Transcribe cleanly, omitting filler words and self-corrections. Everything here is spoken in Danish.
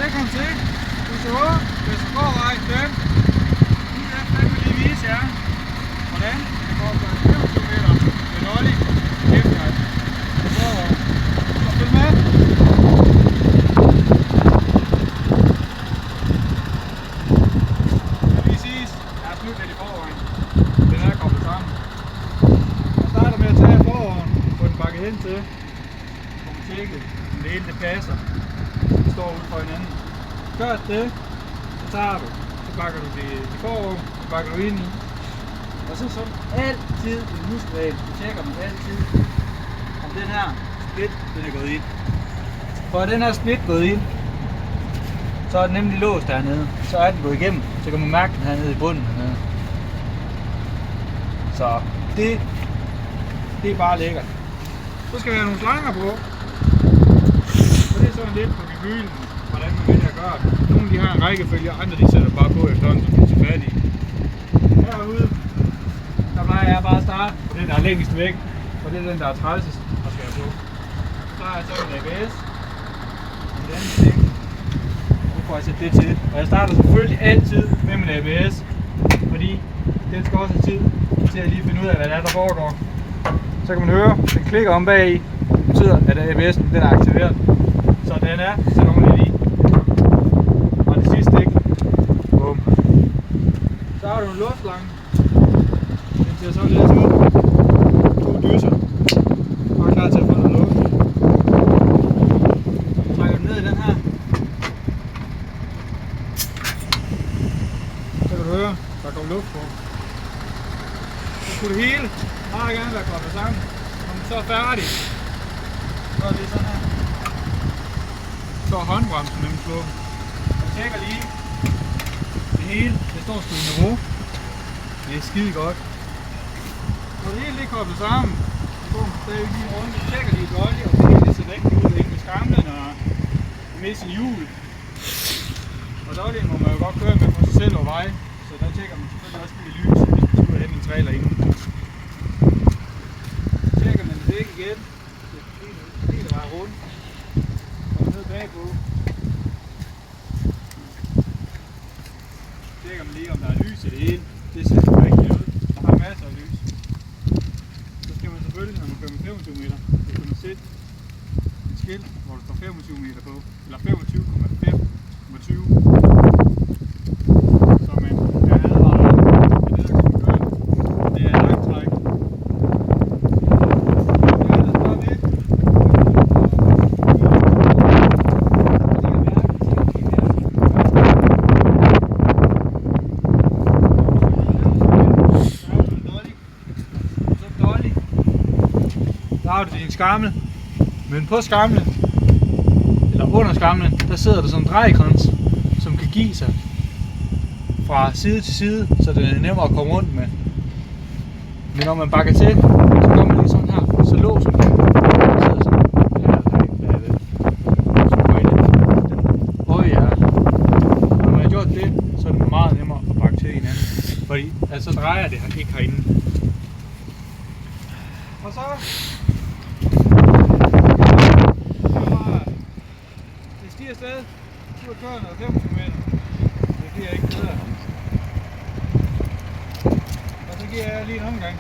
Velkommen til. Du så Vestergårdvej 5. Nu er jeg fandme lige vise jer, hvordan det går på 25 meter med dolly efter et forår. Så følg med. Det vil lige siges, jeg har snydt lidt i forvejen. Den er koblet sammen. Jeg starter med at tage forhånden, få den bakket hen til. Få den tjekket, om det hele det passer. De står ude for hinanden. Gør det, så tager du. Så bakker du det i forhånden, så bakker du ind i. Og så altid en huskregel. Du tjekker man altid, om den her split den er gået ind. For er den her split gået ind, så er den nemlig låst dernede. Så er den gået igennem, så kan man mærke den hernede i bunden hernede. Så det er bare lækkert. Så skal vi have nogle slanger på. Og det er sådan lidt på gebylen, hvordan man vælger at gøre det. Nogle de har en rækkefølge, andre de sætter bare på efterhånden, som de er færdige. Herude, der plejer jeg bare at starte på den, der er længst væk. Og det er den, der er trælsest at skære på. Så har jeg så en ABS. Og den anden ting. Nu får jeg sætte det til. Og jeg starter selvfølgelig altid med min ABS. Fordi den skal også have tid til at lige finde ud af, hvad der er, der foregår. Så kan man høre, den klikker om bag i. Det betyder, at ABS'en den er aktiveret. Så den er sat ordentligt i. Og det sidste stik. Bum. Så har du en luftslange. Den ser således ud. 2 dysser. Og klar til at få noget luft. Så trækker du ned i den her. Så kan du høre, der kommer luft på. Så skulle det hele meget gerne være koblet sammen. Når man så er færdig, så er det sådan her. Så er håndbremsen nemlig slået. Jeg tjekker lige det hele. Det står sgu i niveau. Det er skide godt. Når det hele er koblet sammen, så går man stadig lige rundt. Jeg tjekker lige dolly, og det hele ser rigtig ud inde med skramlen og misse hjul. Og dolly'en må man jo godt køre med for sig selv og vej. Så der tjekker man selvfølgelig også lige lys, hvis man skal ud og hente en trailer inden. Så tjekker man det ikke igen. Det hele vejen rundt. Og ned bagpå. Så tjekker man lige om der er lys i det hele. Det ser rigtig ud. Der har masser af lys. Så skal man selvfølgelig, når man kører med 25 meter, så kan man sætte et skilt, hvor der står 25 meter på. Eller 25,5,20. Så man kan advare om, at det der kan man køre. Det er et langt træk. Det er ellers bare det. Der har du din skammel, men på skamlen, eller under skamlen, der sidder der sådan en drejekrans, som kan give sig fra side til side, så det er nemmere at komme rundt med. Men når man bakker til, så gør man lige sådan her, så låser den. Der sidder sådan her bagved. Så går ind i den. Ja. Når man har gjort det, så er det meget nemmere at bakke til hinanden. Fordi altså, så drejer det ikke herinde. Og så det stiger afsted. Du har kørt noget 25 meter. Det bliver ikke bedre. Og så giver jeg lige en omgang.